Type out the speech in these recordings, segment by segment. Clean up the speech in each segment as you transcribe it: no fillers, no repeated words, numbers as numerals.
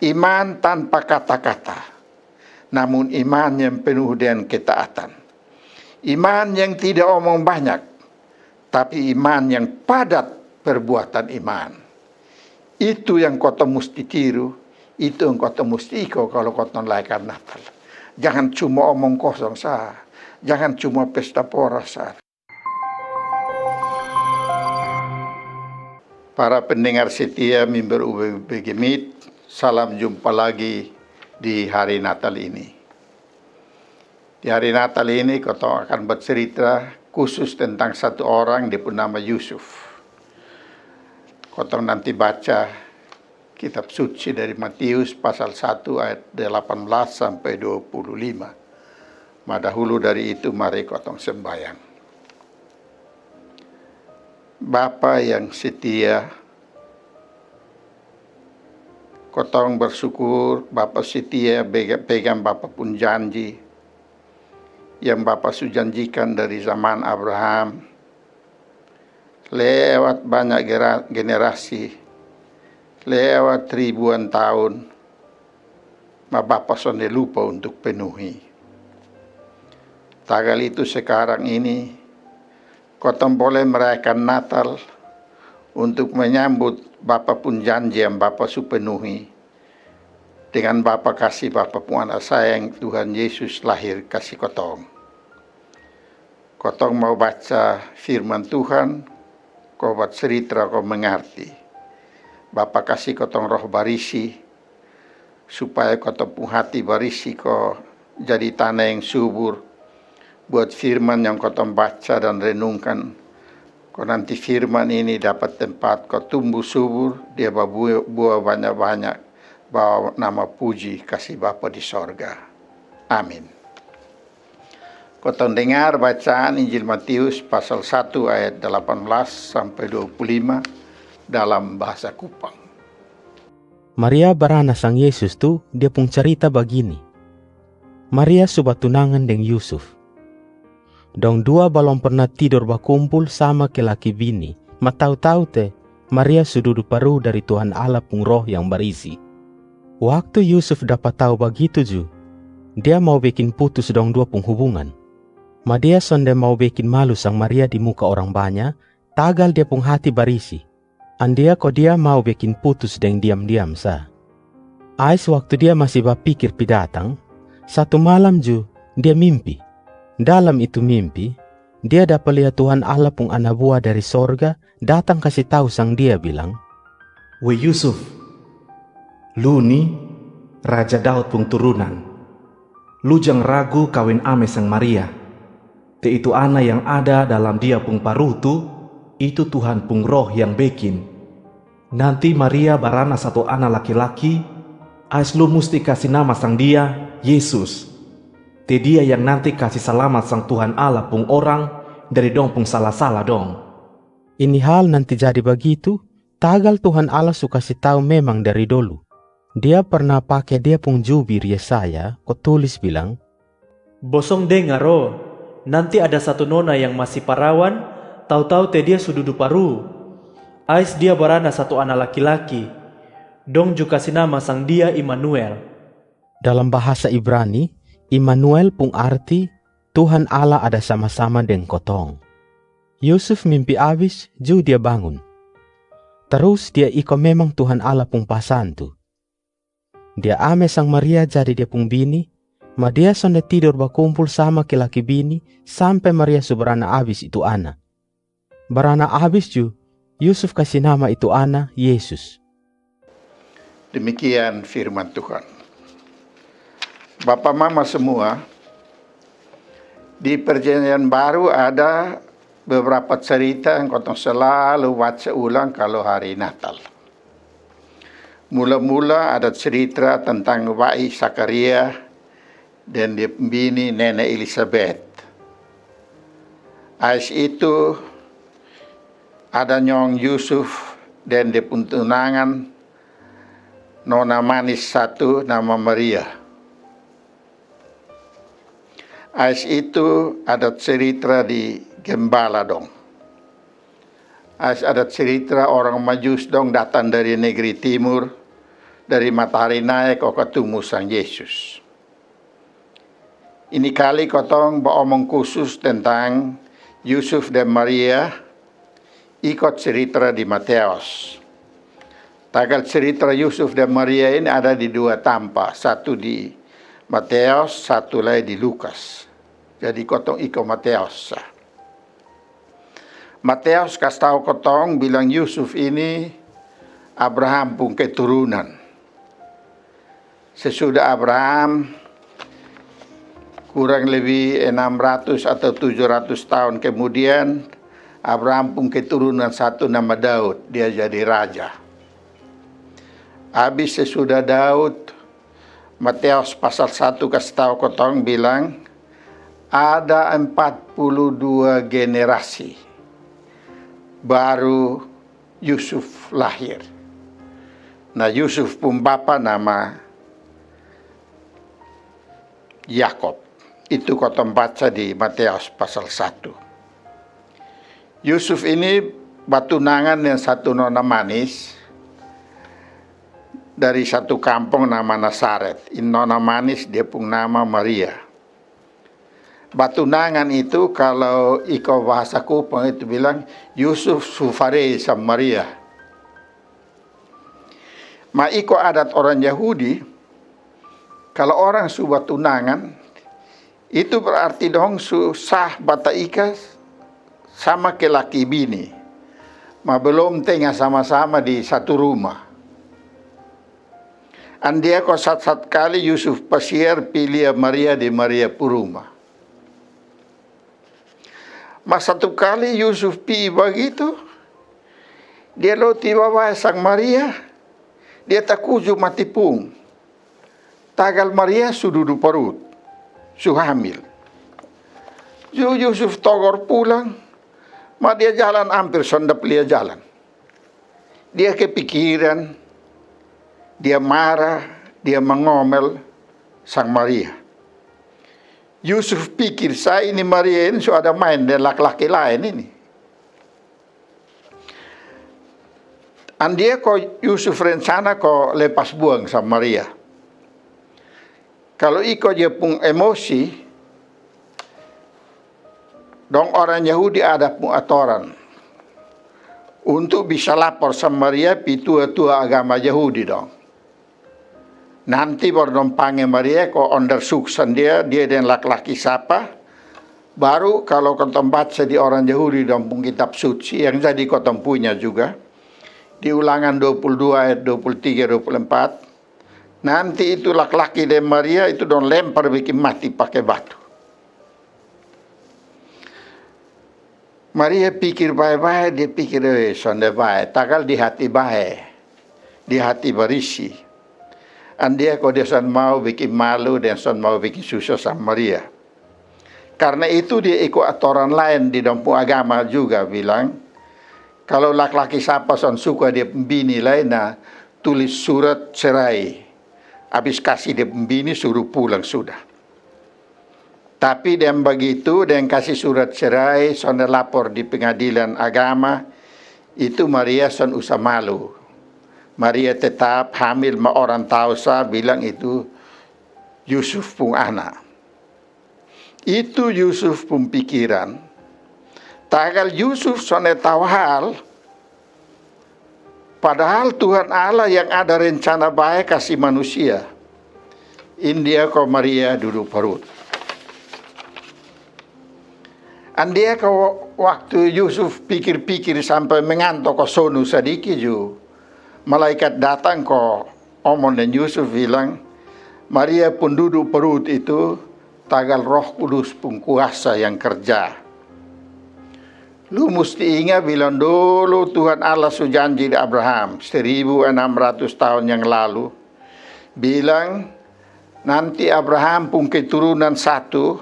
Iman tanpa kata-kata, namun iman yang penuh dengan ketaatan. Iman yang tidak omong banyak, tapi iman yang padat perbuatan iman. Itu yang kau mesti tiru, itu yang kau mesti ikut kalau kau merayakan Natal. Jangan cuma omong kosong sah, jangan cuma pesta pora sah. Para pendengar setia mimbar UBG Meet, salam jumpa lagi di hari Natal ini. Di hari Natal ini kita akan bercerita khusus tentang satu orang, dia pun nama Yusuf. Kita nanti baca kitab suci dari Matius pasal 1 ayat 18 sampai 25. Dahulu dari itu mari kita sembahyang. Bapa yang setia, kotong bersyukur Bapa setia pegang Bapa pun janji yang Bapa sudah janjikan dari zaman Abraham lewat banyak generasi, lewat ribuan tahun, Bapa sonde lupa untuk penuhi. Tagal itu sekarang ini kotong boleh merayakan Natal untuk menyambut Bapa pun janji yang Bapa supenuhi. Dengan Bapa kasih Bapa pun anak sayang Tuhan Yesus lahir kasih kotong. Kotong mau baca firman Tuhan, kau buat cerita kau mengerti. Bapa kasih kotong roh barisi, supaya kotong pun hati barisi kau jadi tanah yang subur. Buat firman yang kau baca dan renungkan, kau nanti firman ini dapat tempat kau tumbuh subur, dia buah banyak-banyak, bawa nama puji kasih Bapa di sorga. Amin. Kau dengar bacaan Injil Matius pasal 1 ayat 18 sampai 25 dalam bahasa Kupang. Maria barana sang Yesus tu dia pun cerita begini. Maria sudah tunangan dengan Yusuf. Dong dua belum pernah tidur berkumpul sama ke laki bini. Tahu-tahu te, Maria sudah paru dari Tuhan Allah pun roh yang berisi. Waktu Yusuf dapat tahu begitu ju, dia mau bikin putus dong dua penghubungan. Dia sonde mau bikin malu sang Maria di muka orang banyak, tagal dia pun hati berisi. Andia kok dia mau bikin putus dengan diam-diam sah. Ais waktu dia masih berpikir pidatang, satu malam ju, dia mimpi. Dalam itu mimpi, dia dapat lihat Tuhan Allah pun anak buah dari sorga datang kasih tahu sang dia bilang, "Wei Yusuf, lu ni Raja Daud pun turunan. Lu jangan ragu kawin ame sang Maria. Te itu anak yang ada dalam dia pun parutu, itu Tuhan pun roh yang bikin. Nanti Maria barana satu anak laki-laki, ais lu mesti kasih nama sang dia Yesus. Te dia yang nanti kasih selamat sang Tuhan Allah pun orang dari dong pun salah-salah dong." Ini hal nanti jadi begitu, tagal Tuhan Allah suka kasih tahu memang dari dulu. Dia pernah pakai dia pun jubir Yesaya, kok tulis bilang, "Bosong dengar oh, nanti ada satu nona yang masih parawan, tahu-tahu te dia sudah paru. Ais dia barana satu anak laki-laki, dong juga kasih nama sang dia Immanuel." Dalam bahasa Ibrani, Immanuel pun arti Tuhan Allah ada sama-sama dengan kotong. Yusuf mimpi abis, ju dia bangun. Terus dia ikut memang Tuhan Allah pun pasan tu. Dia ame sang Maria jadi dia pun bini, dia sonde tidur berkumpul sama ke laki bini sampai Maria subarana abis itu anak. Barana abis ju, Yusuf kasih nama itu anak Yesus. Demikian firman Tuhan. Bapak mama semua, di perjanjian baru ada beberapa cerita yang kotong selalu baca ulang kalau hari Natal. Mula-mula ada cerita tentang bayi Zakaria dan dia bini nenek Elizabeth. Ais itu ada nyong Yusuf dan dia pun tunangan nona manis satu nama Maria. Ais itu ada cerita di Gembala dong. Ais ada cerita orang Majus dong datang dari negeri timur dari matahari naik kau ketemu Sang Yesus. Ini kali kotong beromong khusus tentang Yusuf dan Maria ikut cerita di Matius. Tagal cerita Yusuf dan Maria ini ada di dua tempat, satu di Matius, satu lagi di Lukas. Jadi kotong ikut Matius. Matius kasih tahu kotong bilang Yusuf ini Abraham pun keturunan. Sesudah Abraham kurang lebih 600 atau 700 tahun kemudian Abraham pun keturunan satu nama Daud, dia jadi raja. Habis sesudah Daud, Matius pasal 1 kasih tahu kotong bilang ada 42 generasi baru Yusuf lahir. Nah, Yusuf pun bapa nama Yakob. Itu kotong baca di Matius pasal 1. Yusuf ini batunangan dengan satu nona manis dari satu kampung nama Nazaret. Nona manis dia pun nama Maria. Batunangan itu kalau iko bahasa Kupang itu bilang Yusuf sufare sama Maria. Ma iko adat orang Yahudi, kalau orang su batunangan itu berarti dong su sah bata ika sama ke laki bini. Ma belum tengah sama-sama di satu rumah. Andia ko sat-sat kali Yusuf pasier pilih Maria di Maria puruma. Mas satu kali Yusuf pi begitu, dia lo tiba sang Maria, dia takuju mati pung. Tagal Maria sududu perut, su hamil. Yusuf togor pulang, ma dia jalan hampir sondap dia jalan. Dia kepikiran, dia marah, dia mengomel sang Maria. Yusuf pikir saya ini Maria ini sudah main dengan laki-laki lain ini. Andia kok Yusuf rencana kok lepas buang sama Maria. Kalau ikut dia pun emosi, dong orang Yahudi ada pun aturan untuk bisa lapor sama Maria tua-tua agama Yahudi dong. Nanti baru panggil Maria kok onder suksen dia dan laki-laki siapa. Baru kalau kau baca di orang Yahudi dalam kitab suci yang jadi kau punya juga. Di Ulangan 22 ayat 23 24. Nanti itu laki-laki dan Maria itu dong lempar bikin mati pakai batu. Maria pikir baik-baik, dia pikir sonde baik, tagal di hati baik, di hati berisi. Andia kok dia son mau bikin malu dan son mau bikin susah sama Maria. Karena itu dia ikut aturan lain di dalam agama juga bilang, kalau laki-laki siapa son suka dia bini lain, nah, tulis surat cerai. Habis kasih dia bini suruh pulang sudah. Tapi dan begitu dan kasih surat cerai, son lapor di pengadilan agama, itu Maria son usah malu. Maria tetap hamil ma orang tahu sah bilang itu Yusuf pun anak. Itu Yusuf pun pikiran. Tagal Yusuf sone tahu hal. Padahal Tuhan Allah yang ada rencana baik kasih manusia. India kau Maria duduk perut. Andia kau waktu Yusuf pikir-pikir sampai mengantuk kau sonu sedikit juga. Malaikat datang kok omong dan Yusuf bilang, Maria pun duduk perut itu, tagal Roh Kudus pun kuasa yang kerja. Lu mesti ingat bilang dulu Tuhan Allah sujanji di Abraham 1600 tahun yang lalu. Bilang nanti Abraham pun keturunan satu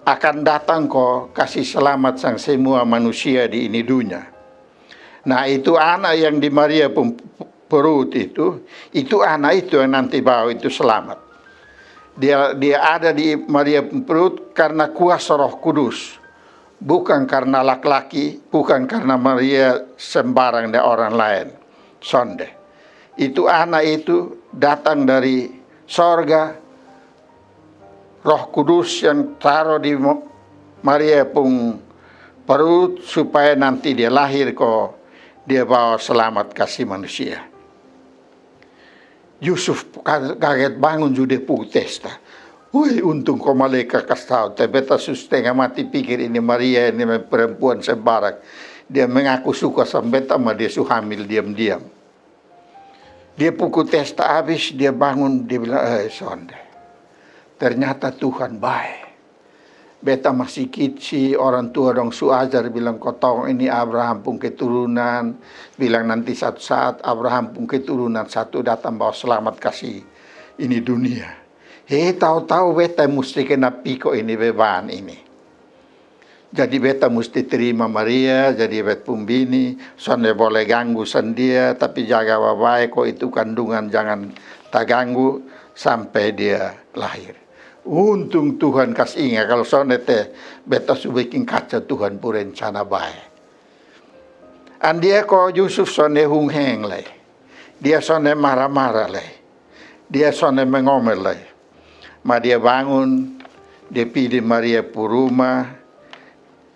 akan datang kok kasih selamat sang semua manusia di ini dunia. Nah itu anak yang di Maria perut itu anak itu yang nanti bawa itu selamat. Dia ada di Maria perut karena kuasa Roh Kudus. Bukan karena laki-laki, bukan karena Maria sembarang dari orang lain. Sonde. Itu anak itu datang dari sorga, Roh Kudus yang taruh di Maria pun perut supaya nanti dia lahir kok dia bawa selamat kasih manusia. Yusuf kaget bangun sudah protes. Wih, untung kau malaikat kasih tahu. Tapi beta setengah mati pikir ini Maria ini perempuan sembarak. Dia mengaku suka sama beta, sama dia hamil diam-diam. Dia pukul testa habis, dia bangun, dia bilang, sonde. Ternyata Tuhan baik. Beta masih kecil, orang tua dong su ajar bilang kau tahu ini Abraham pun keturunan. Bilang nanti satu saat Abraham pun keturunan satu datang bawa selamat kasih ini dunia. Tahu-tahu beta mesti kena piko ini beban ini. Jadi beta mesti terima Maria, jadi beta pembini, sonde boleh ganggu sendia, tapi jaga baik kok itu kandungan jangan tak ganggu sampai dia lahir. Untung Tuhan kasih ingat kalau sonde teh beta su bikin kaca Tuhan pun rencana baik. Andia kok Yusuf sonde hungheng leh, dia sonde marah-marah leh, dia sonde mengomel leh. Ma dia bangun, dia pilih Maria puruma,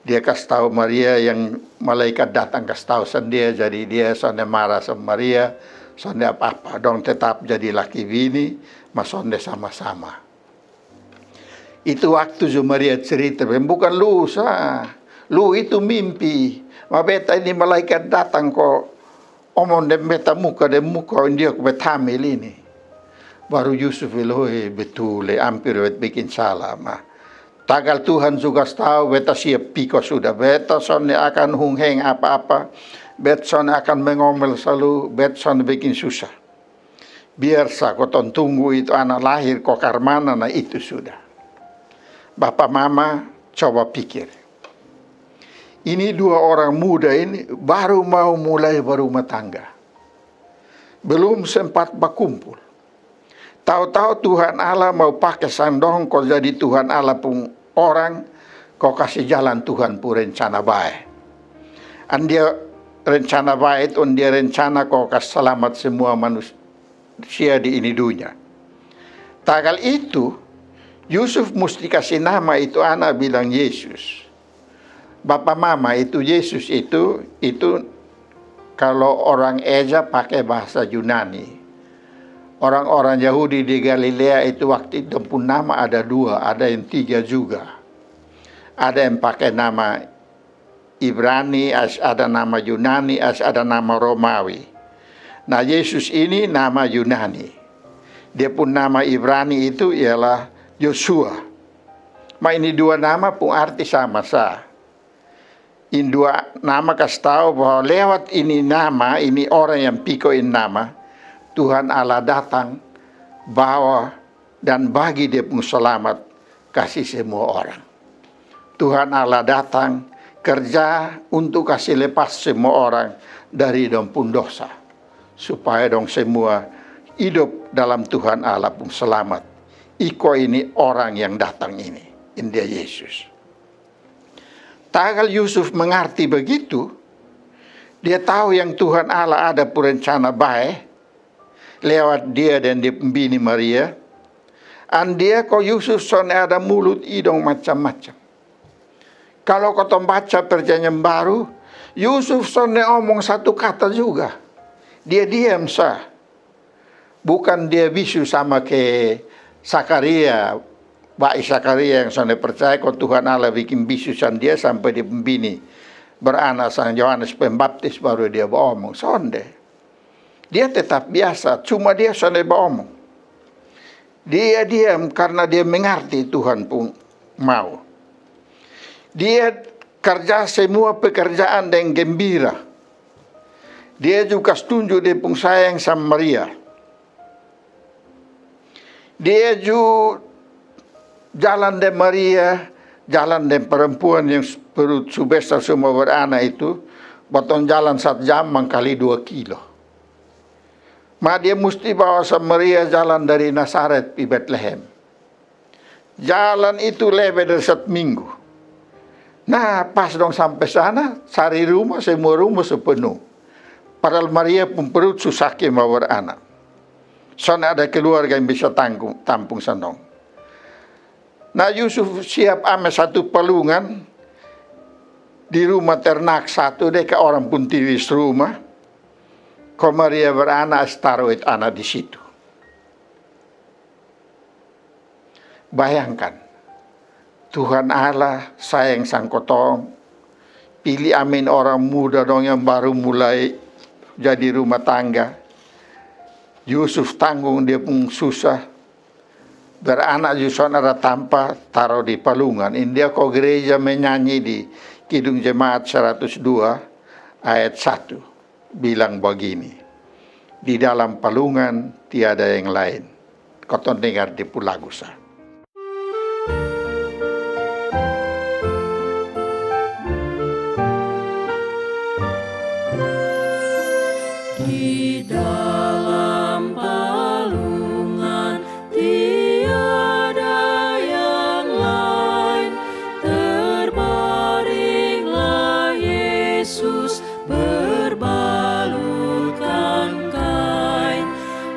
dia kasih tahu Maria yang malaikat datang kasih tahu sendia, jadi dia sonde marah sama Maria, sonde apa-apa dong tetap jadi laki bini, ma sonde sama-sama. Itu waktu Maria cerita, bukan lu lu itu mimpi, ma beta ini malaikat datang kok omong dem beta muka dia kok beta hamil ini. Baru Yusuf bilang, betul, hampir bikin salah mah. Tagal Tuhan juga tahu, beta siap piko sudah. Beta sonne akan hungheng apa-apa. Beta sonne akan mengomel selalu. Beta sonne bikin susah. Biar kau tunggu itu anak lahir kok karmana, nah itu sudah. Bapak mama coba pikir. Ini dua orang muda ini baru mau mulai berumah tangga. Belum sempat berkumpul. Tahu-tahu Tuhan Allah mau pakai sandong kau jadi Tuhan Allah pun orang, kau kasih jalan Tuhan pun rencana baik. Dia rencana baik, dia rencana kau kasih selamat semua manusia di ini dunia. Tagal itu, Yusuf mesti kasih nama itu anak bilang Yesus. Bapak mama itu Yesus itu kalau orang Eja pakai bahasa Yunani. Orang-orang Yahudi di Galilea itu waktu itu pun nama ada dua, ada yang tiga juga. Ada yang pakai nama Ibrani, ada nama Yunani, ada nama Romawi. Nah Yesus ini nama Yunani. Dia pun nama Ibrani itu ialah Yosua. Ini dua nama pun arti sama-sama. Ini dua nama kasih tahu bahwa lewat ini nama, ini orang yang pikoin nama, Tuhan Allah datang, bawa dan bagi dia pun selamat kasih semua orang. Tuhan Allah datang kerja untuk kasih lepas semua orang dari dong pun dosa. Supaya dong semua hidup dalam Tuhan Allah pun selamat. Iko ini orang yang datang ini. Ini dia Yesus. Tagal Yusuf mengerti begitu, dia tahu yang Tuhan Allah ada pun rencana baik, lewat dia dan dia pembini Maria. Dia kok Yusuf soalnya ada mulut hidung macam-macam. Kalau kau baca perjanjian baru, Yusuf soalnya omong satu kata juga. Dia diam sah. Bukan dia bisu sama ke Sakaria, baik Sakaria yang soalnya percaya kok Tuhan Allah bikin bisu san dia sampai dia pembini beranak sang Yohanes Pembaptis baru dia beromong. Sonde. Dia tetap biasa, cuma dia soalnya beromong. Dia diam karena dia mengerti Tuhan pun mau. Dia kerja semua pekerjaan dengan gembira. Dia juga setuju dia pun sayang sama Maria. Dia juga jalan dengan Maria, jalan dengan perempuan yang perut subesar semua beranak itu, potong jalan 1 jam mengkali 2 kilo. Dia mesti bawa sama Maria jalan dari Nazaret di Bethlehem. Jalan itu lebih dari 1 minggu. Nah pas dong sampai sana, cari rumah, semua rumah sepenuh. Padahal Maria pun perut susah mau beranak. Soalnya ada keluarga yang bisa tampung senong. Nah Yusuf siap ame satu palungan di rumah ternak satu deh ke orang pun tiwis rumah. Kau Maria beranak taruh itu anak di situ. Bayangkan, Tuhan Allah sayang sang kotong, pilih amin orang muda dong yang baru mulai jadi rumah tangga. Yusuf tanggung dia pun susah. Beranak Yusuf ada tanpa taruh di palungan. India kau gereja menyanyi di Kidung Jemaat 102 ayat 1. Bilang begini. Di dalam palungan tiada yang lain. Kau dengar di lagu sah. Di dalam palungan tiada yang lain, terbaringlah Yesus berbalutkan kain,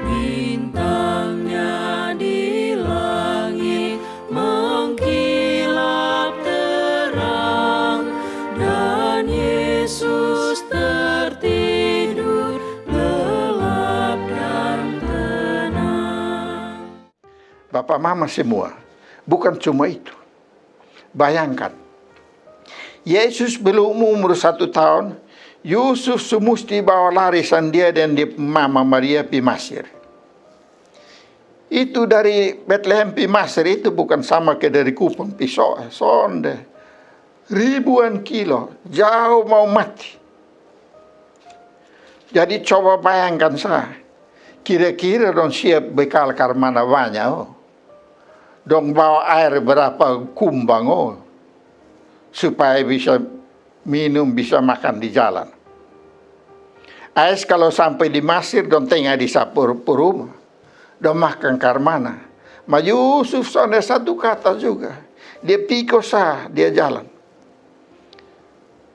bintangnya di langit mengkilap terang, dan Yesus tertidur lelap dan tenang. Bapak mama semua, bukan cuma itu. Bayangkan, Yesus belum umur 1 tahun, Yusuf semesti bawa larisan dia dan dia mama Maria pi Mesir. Itu dari Bethlehem pi Mesir itu bukan sama ke dari Kupang pi Sonde. Ribuan kilo, jauh mau mati. Jadi coba bayangkan saya, kira-kira dong siap bekal karmana banyak, oh. Dong bawa air berapa kumbang, oh. Supaya bisa minum, bisa makan di jalan. Ais kalau sampai di Mesir, dong tengah di sapur rumah. Dong makan karmana. Ma Yusuf soalnya satu kata juga. Dia piko sah, dia jalan.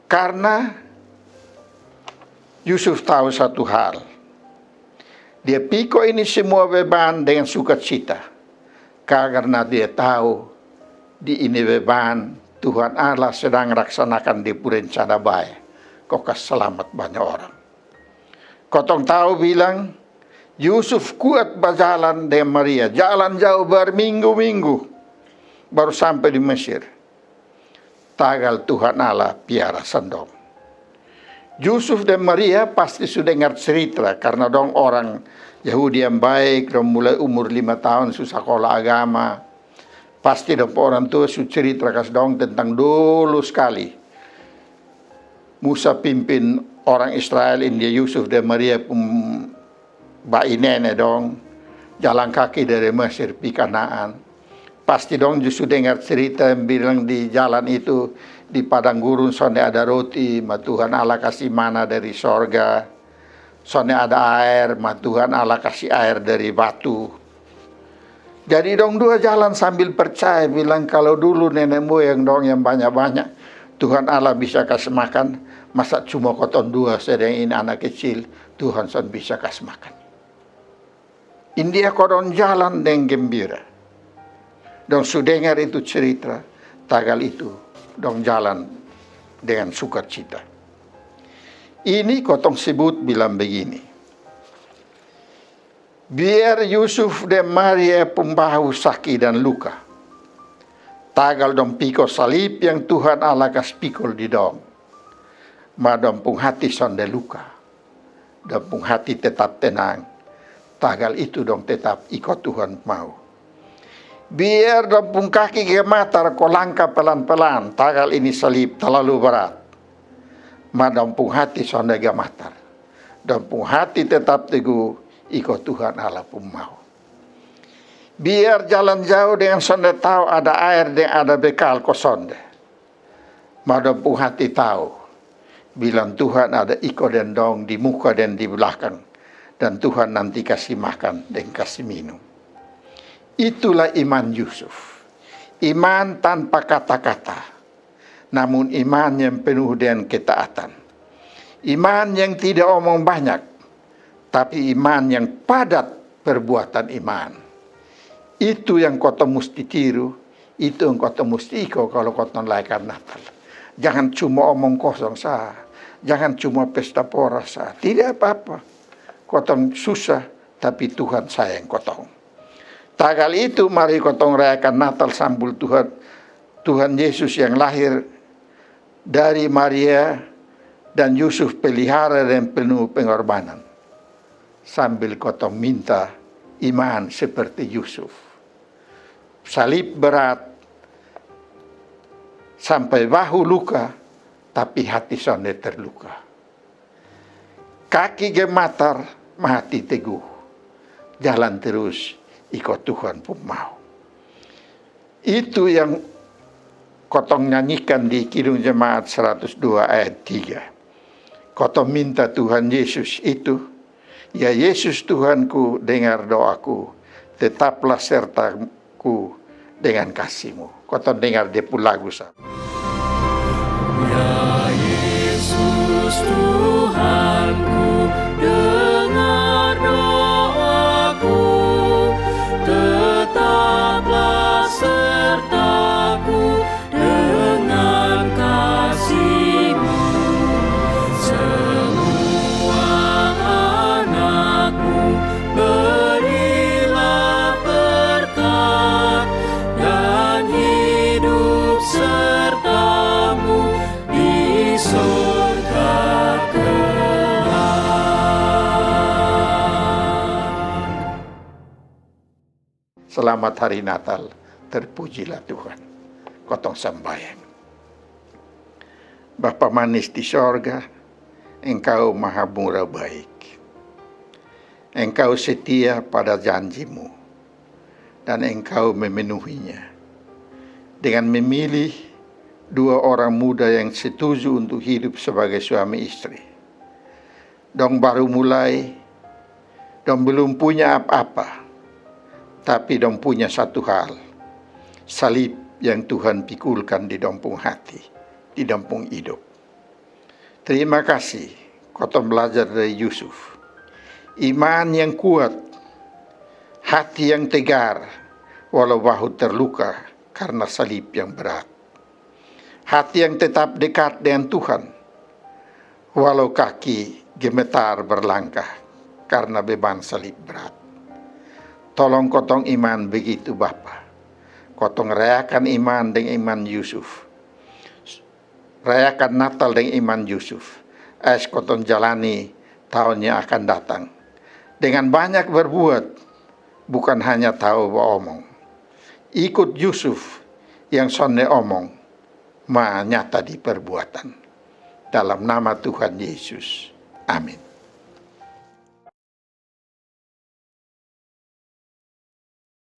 Karena Yusuf tahu satu hal. Dia piko ini semua beban dengan sukacita. Karena dia tahu di ini beban Tuhan Allah sedang laksanakan di rencana baik. Kok selamat banyak orang. Kotong tahu bilang Yusuf kuat berjalan dengan Maria. Jalan jauh berminggu-minggu. Baru sampai di Mesir. Tagal Tuhan Allah piara sendong. Yusuf dan Maria pasti sudah dengar cerita karena dong orang Yahudi yang baik, dong mulai umur 5 tahun susah sekolah agama. Pasti dong orang tua su cerita kas dong tentang dulu sekali. Musa pimpin orang Israel India Yusuf dan Maria bayi nenek dong jalan kaki dari Mesir pi Kanaan. Pasti dong justru dengar cerita yang bilang di jalan itu di padang gurun soalnya ada roti, ma Tuhan Allah kasih mana dari sorga. Soalnya ada air, ma Tuhan Allah kasih air dari batu. Jadi dong dua jalan sambil percaya bilang kalau dulu nenek moyang dong yang banyak-banyak Tuhan Allah bisa kasih makan. Masa cuma koton dua sedang ini anak kecil Tuhan bisa kasih makan. India kodon jalan dengan gembira. Dong sudah dengar itu cerita, tagal itu, dong jalan dengan sukacita. Ini kotong sebut bilang begini. Biar Yusuf dan Maria pembahu sakit dan luka. Tagal dong pikul salib yang Tuhan Allah kas pikul di dong. Ma dong pung hati sonde luka. Dong pung hati tetap tenang. Tagal itu dong tetap ikut Tuhan mau. Biar dong kaki gematar ko langkah pelan-pelan. Tagal ini salib terlalu berat. Madampung hati sonda gematar. Dampung hati tetap teguh. Ikut Tuhan Allah pun mau. Biar jalan jauh dengan sonda tahu ada air dan ada bekal ko sonda. Madampung hati tahu. Bilang Tuhan ada ikut dan dong di muka dan di belakang. Dan Tuhan nanti kasih makan dan kasih minum. Itulah iman Yusuf. Iman tanpa kata-kata. Namun iman yang penuh dengan ketaatan. Iman yang tidak omong banyak, tapi iman yang padat perbuatan iman. Itu yang kau mesti tiru, itu yang kau mesti ikut kalau kau rayakan Natal. Jangan cuma omong kosong sah, jangan cuma pesta pora sah. Tidak apa-apa. Kau susah, tapi Tuhan sayang kau. Tanggal itu mari kau rayakan Natal sambul Tuhan Yesus yang lahir dari Maria dan Yusuf pelihara dan penuh pengorbanan. Sambil kau minta iman seperti Yusuf. Salib berat sampai bahu luka, tapi hati sonde terluka. Kaki gematar, hati teguh. Jalan terus, ikut Tuhan pun mau. Itu yang kotong nyanyikan di Kidung Jemaat 102 ayat 3. Kotong minta Tuhan Yesus itu, ya Yesus Tuhanku, dengar doaku, tetaplah sertaku dengan kasih-Mu. Kotong dengar dia pun lagu sah. Ya Yesus Tuhanku, dengar doaku, tetaplah sertaku dengan kasih-Mu. Semua anakku berilah berkat dan hidup serta-Mu di surga kelak. Selamat hari Natal, terpujilah Tuhan. Kotong sembahyang. Bapa manis di sorga, Engkau maha murah baik. Engkau setia pada janji-Mu, dan Engkau memenuhinya. Dengan memilih 2 orang muda yang setuju untuk hidup sebagai suami istri. Dong baru mulai, dong belum punya apa-apa, tapi dong punya satu hal, salib yang Tuhan pikulkan di dompung hati, di dompung hidup. Terima kasih, kau belajar dari Yusuf. Iman yang kuat, hati yang tegar, walau bahu terluka karena salib yang berat. Hati yang tetap dekat dengan Tuhan, walau kaki gemetar berlangkah karena beban salib berat. Tolong kotong iman begitu Bapa. Kotong rayakan iman dengan iman Yusuf. Rayakan Natal dengan iman Yusuf. Kotong jalani tahun yang akan datang. Dengan banyak berbuat, bukan hanya tahu omong. Ikut Yusuf yang sonne omong, nyata di perbuatan. Dalam nama Tuhan Yesus. Amin.